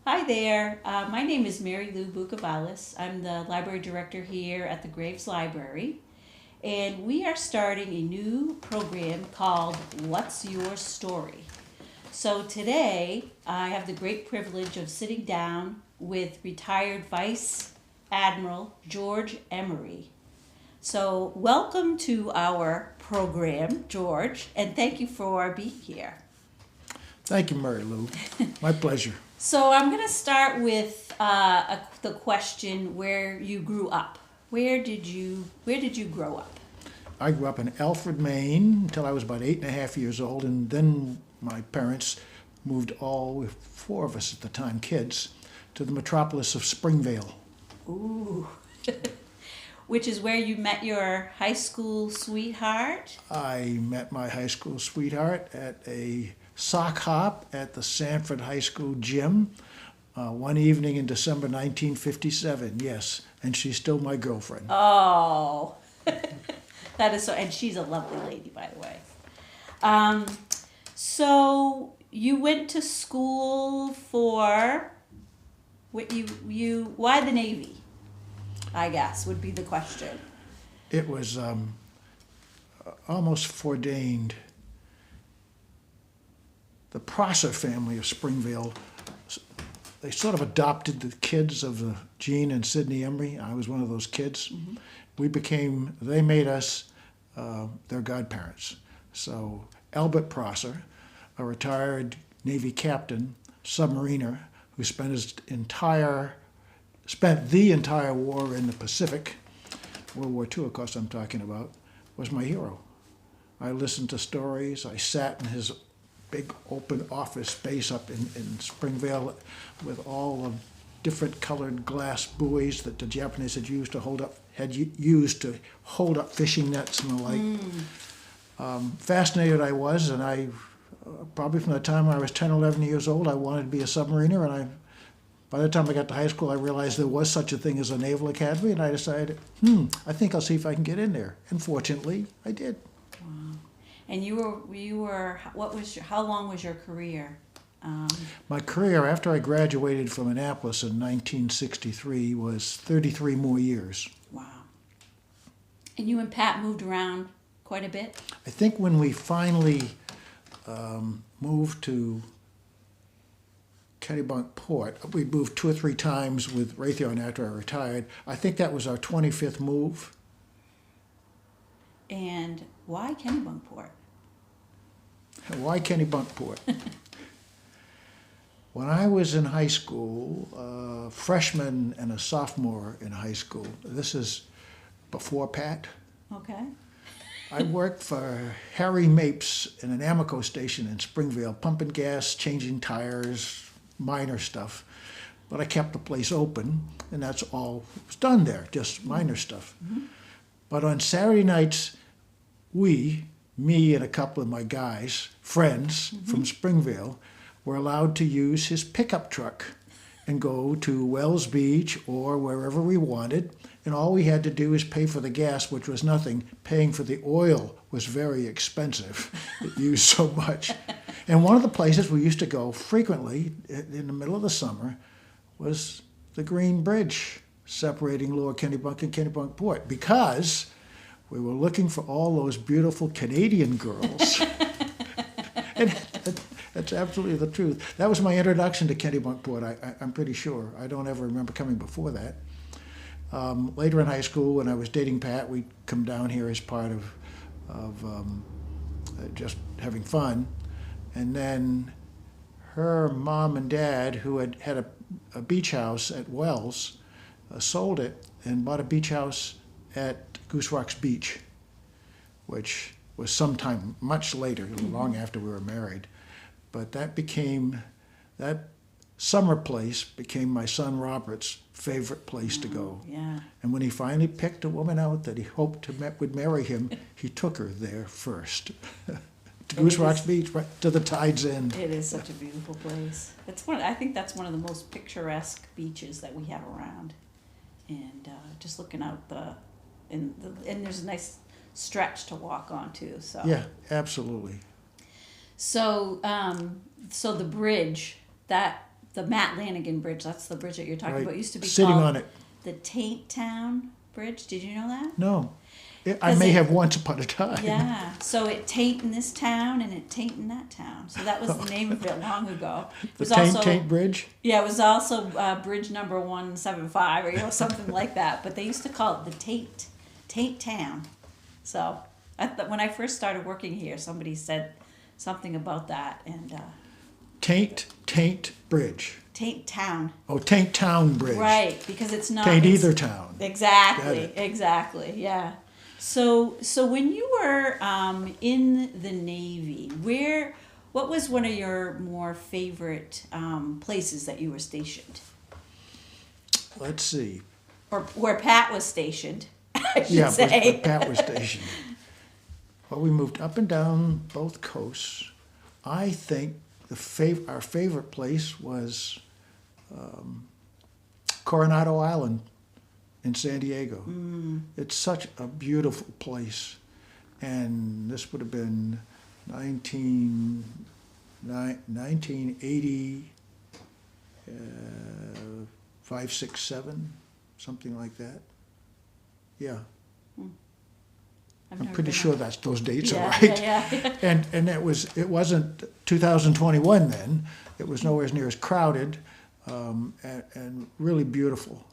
Hi there. My name is Mary Lou Bucavalis. I'm the library director here at the Graves Library. And we are starting a new program called What's Your Story? So today I have the great privilege of sitting down with retired Vice Admiral George Emery. So welcome to our program, George, and thank you for being here. Thank you, Mary Lou. My pleasure. So I'm going to start with the question where you grew up. Where did you grow up? I grew up in Alfred, Maine until I was about 8.5 years old, and then my parents moved all, four of us at the time, kids, to the metropolis of Springvale. Ooh. Which is where you met your high school sweetheart? I met my high school sweetheart at a sock hop at the Sanford High School gym one evening in December 1957, yes, and she's still my girlfriend. Oh, that is so, and she's a lovely lady, by the way. So you went to school for what why the Navy? I guess would be the question. It was almost foreordained. The Prosser family of Springvale, they sort of adopted the kids of Gene and Sidney Emery. I was one of those kids. Mm-hmm. They made us their godparents. So Albert Prosser, a retired Navy captain, submariner, who spent the entire war in the Pacific, World War II, of course I'm talking about, was my hero. I listened to stories. I sat in his big open office space up in Springvale with all the different colored glass buoys that the Japanese had used to hold up fishing nets and the like. Fascinated I was, and I probably from the time I was 10, 11 years old, I wanted to be a submariner, and by the time I got to high school, I realized there was such a thing as a naval academy, and I decided, I think I'll see if I can get in there. And fortunately, I did. Wow. And how long was your career? My career after I graduated from Annapolis in 1963 was 33 more years. Wow. And you and Pat moved around quite a bit? I think when we finally moved to Kennebunkport, we moved 2 or 3 times with Raytheon after I retired. I think that was our 25th move. And why Kennebunkport? Why Kennebunkport? When I was in high school, a freshman and a sophomore in high school, this is before Pat, Okay. I worked for Harry Mapes in an Amoco station in Springvale, pumping gas, changing tires, minor stuff. But I kept the place open, and that's all was done there, just minor stuff. Mm-hmm. But on Saturday nights, me and a couple of my guys, friends from Springvale, were allowed to use his pickup truck and go to Wells Beach or wherever we wanted. And all we had to do was pay for the gas, which was nothing. Paying for the oil was very expensive. It used so much. And one of the places we used to go frequently in the middle of the summer was the Green Bridge separating Lower Kennebunk and Kennebunkport, because we were looking for all those beautiful Canadian girls. And that's absolutely the truth. That was my introduction to Kennebunkport, I'm pretty sure. I don't ever remember coming before that. Later in high school, when I was dating Pat, we'd come down here as part of just having fun. And then her mom and dad, who had a beach house at Wells, sold it and bought a beach house at Goose Rocks Beach, which was sometime much later, long after we were married. But that summer place became my son Robert's favorite place to go. Yeah. And when he finally picked a woman out that he hoped would marry him, he took her there first. To Goose Rocks Beach, right to the tide's end. It is such a beautiful place. I think that's one of the most picturesque beaches that we have around. And just looking out and there's a nice stretch to walk on too. So Yeah, absolutely. So the bridge, that the Matt Lanigan Bridge. That's the bridge that you're talking Right. about. It used to be Sitting called on it. the Taint Town Bridge. Did you know that? No. I 'Cause may it- have once upon a time. Yeah. So it taint in this town and it taint in that town. So that was the name of it long ago. It The was Taint Bridge? yeah, it was also bridge number 175 or something like that. But they used to call it the Taint Town. So when I first started working here, somebody said something about that and Taint Bridge. Taint Town. Oh, Taint Town Bridge. Right, because it's not. Taint it's- either town. Exactly, Got it. exactly, yeah. So when you were in the Navy, what was one of your more favorite places that you were stationed, Let's see. or where Pat was stationed? I should Yeah, say. where Pat was stationed. Well, we moved up and down both coasts. I think our favorite place was Coronado Island in San Diego. It's such a beautiful place. And this would have been 1980, 5, 6, 7, something like that. Yeah, I've I'm never pretty been sure up- that's those dates are Yeah, right. yeah. And it wasn't 2021 then. It was nowhere near as crowded, and really beautiful.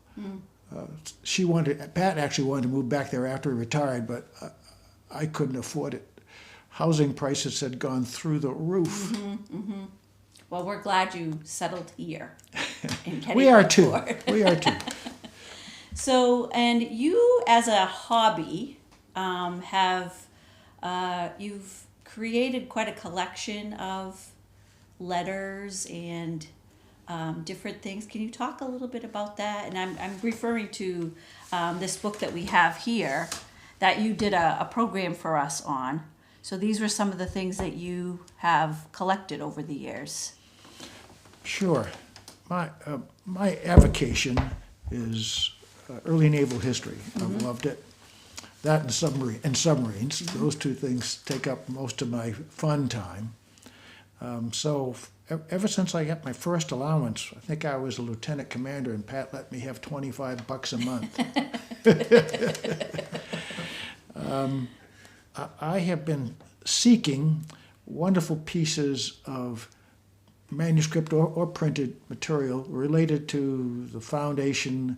Pat actually wanted to move back there after he retired, but I couldn't afford it. Housing prices had gone through the roof. Well, we're glad you settled here in Kennebunkport. We are too. We are too. So, and you as a hobby you've created quite a collection of letters and different things. Can you talk a little bit about that? And I'm referring to this book that we have here that you did a program for us on. So these were some of the things that you have collected over the years. Sure. My avocation is early naval history. I've loved it. That and submarines. Those two things take up most of my fun time. Ever since I got my first allowance, I think I was a lieutenant commander, and Pat let me have $25 a month. I have been seeking wonderful pieces of manuscript or printed material related to the foundation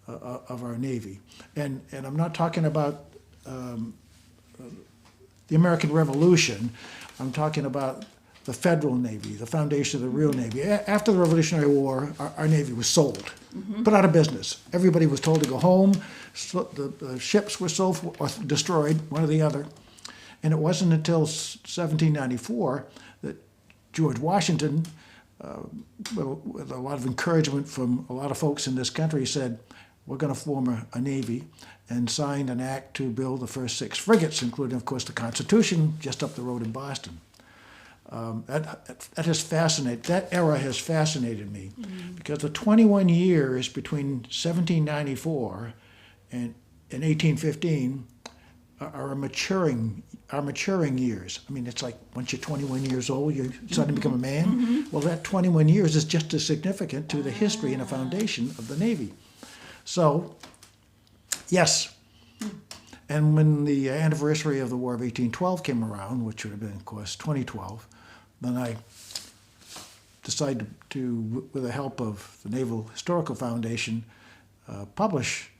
of our Navy. And I'm not talking about the American Revolution. I'm talking about the Federal Navy, the foundation of the real Navy. After the Revolutionary War, our Navy was sold, put out of business. Everybody was told to go home. So the ships were sold or destroyed, one or the other. And it wasn't until 1794 that George Washington, with a lot of encouragement from a lot of folks in this country, said, we're going to form a Navy, and signed an act to build the first 6 frigates, including, of course, the Constitution, just up the road in Boston. That has fascinated. That era has fascinated me, because the 21 years between 1794 and 1815 are maturing years. I mean, it's like once you're 21 years old, you suddenly become a man. Well, that 21 years is just as significant to the history and the foundation of the Navy. So, yes. And when the anniversary of the War of 1812 came around, which would have been, of course, 2012, then I decided to, with the help of the Naval Historical Foundation, publish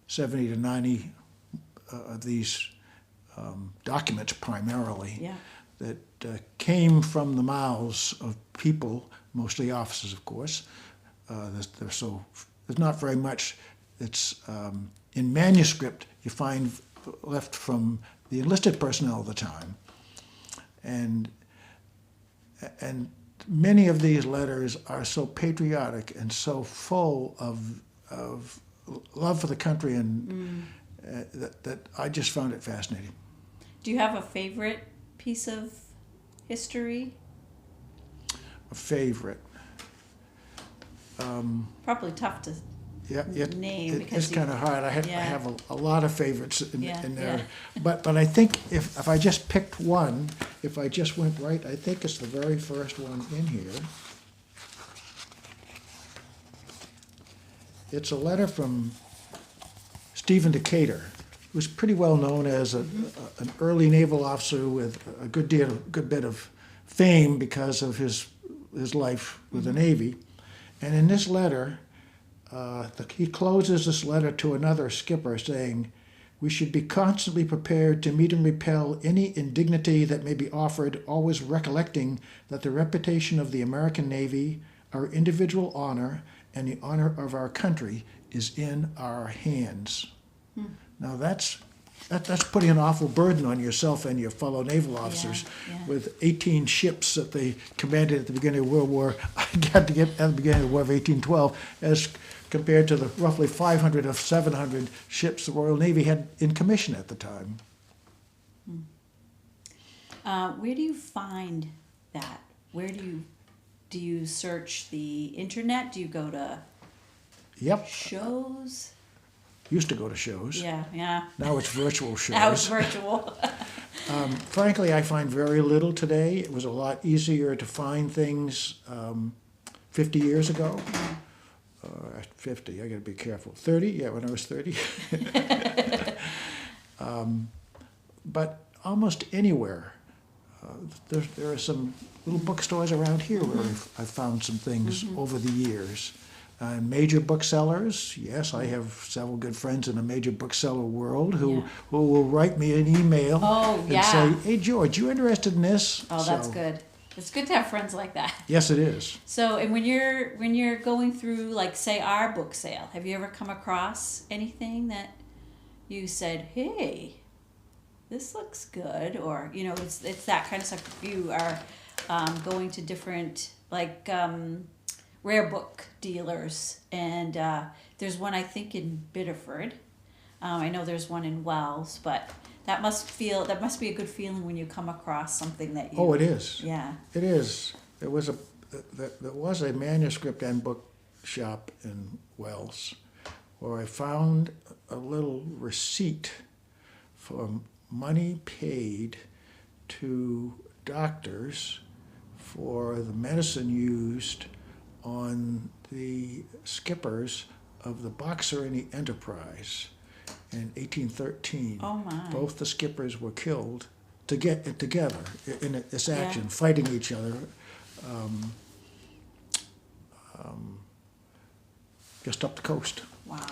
70 to 90 of these documents primarily Yeah. that came from the mouths of people, mostly officers, of course. There's not very much that's in manuscript you find left from the enlisted personnel of the time. And many of these letters are so patriotic and so full of love for the country, and that I just found it fascinating. Do you have a favorite piece of history? A favorite. Probably tough to name because it's kind of hard. I have a lot of favorites in there, yeah. but I think if I just picked one, if I just went right, I think it's the very first one in here. It's a letter from Stephen Decatur, who's pretty well known as an early naval officer with a good bit of fame because of his life with the Navy. And in this letter, he closes this letter to another skipper saying, "We should be constantly prepared to meet and repel any indignity that may be offered, always recollecting that the reputation of the American Navy, our individual honor, and the honor of our country is in our hands." Now that's putting an awful burden on yourself and your fellow naval officers. yeah. With 18 ships that they commanded at the beginning of World War, I got to get at the beginning of War of 1812, as compared to the roughly 500 of 700 ships the Royal Navy had in commission at the time. Where do you find that? Where do you search the internet? Do you go to Yep, shows? used to go to shows. Yeah. Now it's virtual shows. Now it's virtual. Frankly, I find very little today. It was a lot easier to find things 50 years ago. 50, I gotta be careful. 30, yeah, when I was 30. But almost anywhere. There are some little bookstores around here where I've found some things over the years. Major booksellers, yes, I have several good friends in the major bookseller world who will write me an email and say, "Hey, George, you interested in this?" Oh, that's good. It's good to have friends like that. Yes, it is. So, and when you're going through, like, say, our book sale, have you ever come across anything that you said, "Hey, this looks good," or it's that kind of stuff? If you are going to different rare book dealers, and there's one I think in Biddeford. I know there's one in Wells, but that must be a good feeling when you come across something that you. Oh, it is. Yeah. It is. There was a manuscript and book shop in Wells where I found a little receipt for money paid to doctors for the medicine used on the skippers of the Boxer and the Enterprise in 1813. Oh my! Both the skippers were killed together in this action, Yeah. fighting each other. Just up the coast. Wow.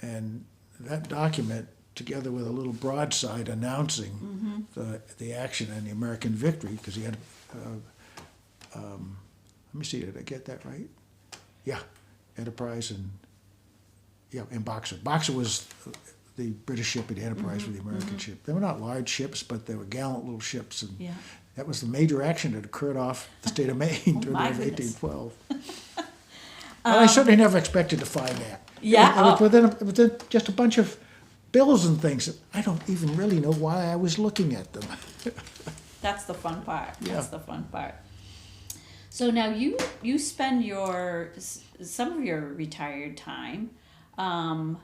And that document, together with a little broadside announcing the action and the American victory, because he had, let me see, did I get that right? Yeah, Enterprise and Boxer. Boxer was the British ship, and the Enterprise was the American ship. They were not large ships, but they were gallant little ships, and that was the major action that occurred off the state of Maine during the War of 1812. But I certainly never expected to find that. Yeah. It was within just a bunch of bills and things. I don't even really know why I was looking at them. That's the fun part. Yeah. That's the fun part. So now you spend some of your retired time on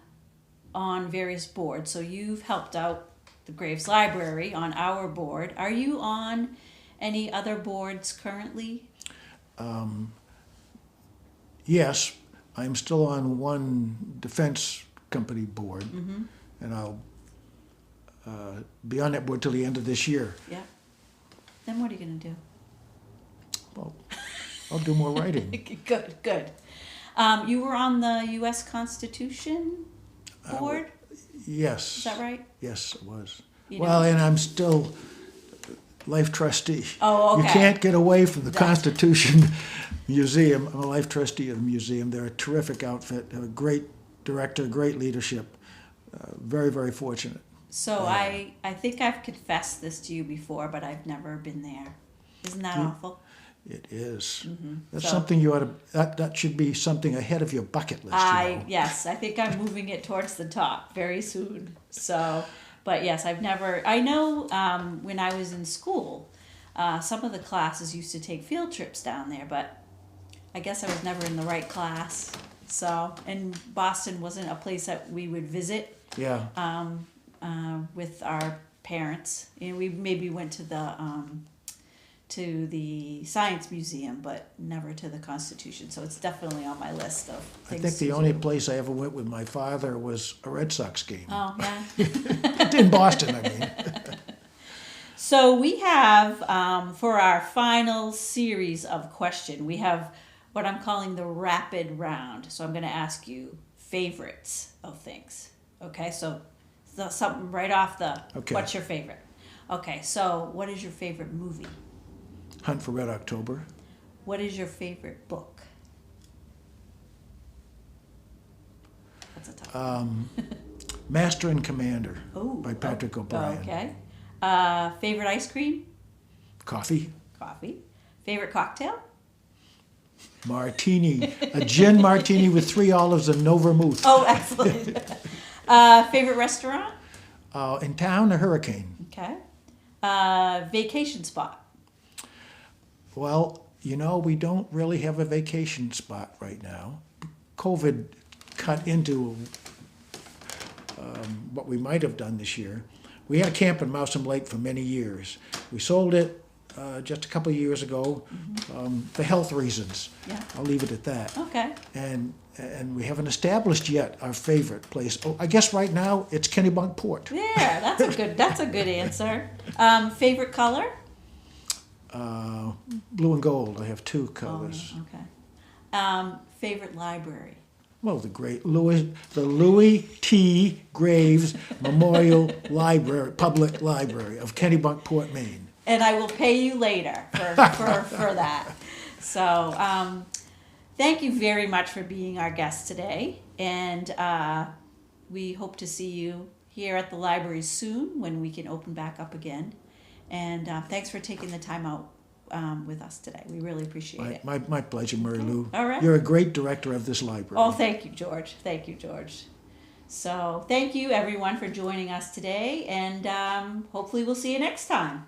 various boards. So you've helped out the Graves Library on our board. Are you on any other boards currently? Yes, I'm still on one defense company board, and I'll be on that board till the end of this year. Yeah. Then what are you going to do? Well, I'll do more writing. Good. You were on the U.S. Constitution board? Yes. Is that right? Yes, it was. You Well, know- and I'm still life trustee. Oh, okay. You can't get away from the Constitution Museum. I'm a life trustee of the museum. They're a terrific outfit. They have a great director, great leadership. Very, very fortunate. So I think I've confessed this to you before, but I've never been there. Isn't that awful? It is. That's So- something you ought to. That should be something ahead of your bucket list. Yes, I think I'm moving it towards the top very soon. So, but yes, I know when I was in school, some of the classes used to take field trips down there, but I guess I was never in the right class. So, and Boston wasn't a place that we would visit Yeah. with our parents. We maybe went to to the Science Museum, but never to the Constitution. So it's definitely on my list of I things think the to only do. place I ever went with my father was a Red Sox game. Oh, yeah. In Boston, I mean. So we have, for our final series of question, we have what I'm calling the rapid round. So I'm going to ask you favorites of things. Okay, so something right off the, Okay. what's your favorite? Okay, so what is your favorite movie? Hunt for Red October. What is your favorite book? That's a tough one. Master and Commander Oh, by Patrick O'Brien. Okay. Favorite ice cream? Coffee. Coffee. Favorite cocktail? Martini. A gin martini with 3 olives and no vermouth. Oh, excellent. Favorite restaurant? In town, a Hurricane. Okay. Vacation spot? Well, we don't really have a vacation spot right now. COVID cut into what we might have done this year. We had a camp in Mousom Lake for many years. We sold it just a couple of years ago for health reasons. Yeah. I'll leave it at that. Okay. And we haven't established yet our favorite place. Oh, I guess right now it's Kennebunkport. Yeah, that's a good answer. Favorite color? Blue and gold. I have 2 Oh, colors. okay. Favorite library? Well, the Louis T. Graves Memorial Library, Public Library of Kennebunkport, Maine. And I will pay you later for that. So, thank you very much for being our guest today. And we hope to see you here at the library soon when we can open back up again. And thanks for taking the time out with us today. We really appreciate it. My pleasure, Mary Lou. All right. You're a great director of this library. Oh, thank you, George. Thank you, George. So thank you, everyone, for joining us today. And hopefully we'll see you next time.